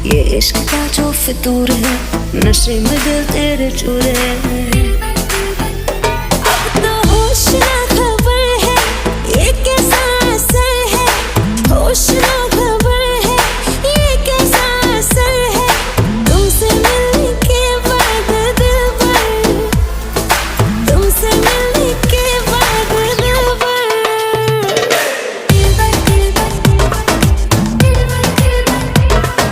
ये इश्क का जो फितूर है, नशे में दिल तेरे चूर है। अब तो होश